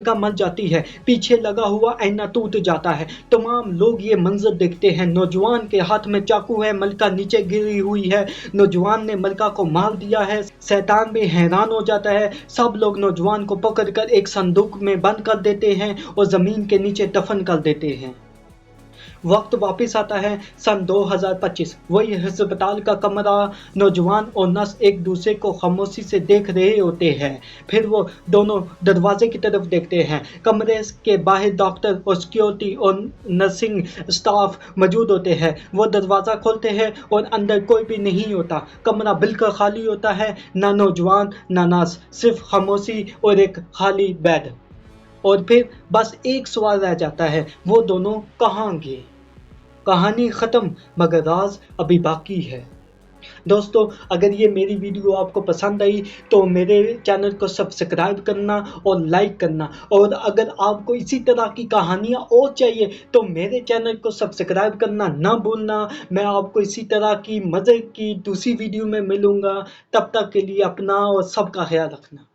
का मर जाती है, पीछे लगा हुआ आईना टूट जाता है। तमाम लोग ये मंजर देखते हैं। नौजवान के हाथ में चाकू है, मलका नीचे गिरी हुई है। नौजवान ने मलका को मार दिया है। शैतान भी हैरान हो जाता है। सब लोग नौजवान को पकड़कर एक संदूक में बंद कर देते हैं और जमीन के नीचे दफन कर देते हैं। वक्त वापस आता है सन 2025। वही अस्पताल का कमरा, नौजवान और नर्स एक दूसरे को खामोशी से देख रहे होते हैं। फिर वो दोनों दरवाजे की तरफ देखते हैं। कमरे के बाहर डॉक्टर और सिक्योरिटी और नर्सिंग स्टाफ मौजूद होते हैं। वो दरवाज़ा खोलते हैं और अंदर कोई भी नहीं होता। कमरा बिल्कुल खाली होता है, ना नौजवान ना नर्स, सिर्फ खामोशी और एक खाली बेड। और फिर बस एक सवाल रह जाता है, वो दोनों कहाँ गए? कहानी ख़त्म, मगर राज अभी बाकी है। दोस्तों, अगर ये मेरी वीडियो आपको पसंद आई तो मेरे चैनल को सब्सक्राइब करना और लाइक करना, और अगर आपको इसी तरह की कहानियाँ और चाहिए तो मेरे चैनल को सब्सक्राइब करना ना भूलना। मैं आपको इसी तरह की मज़े की दूसरी वीडियो में मिलूँगा। तब तक के लिए अपना और सबका ख्याल रखना।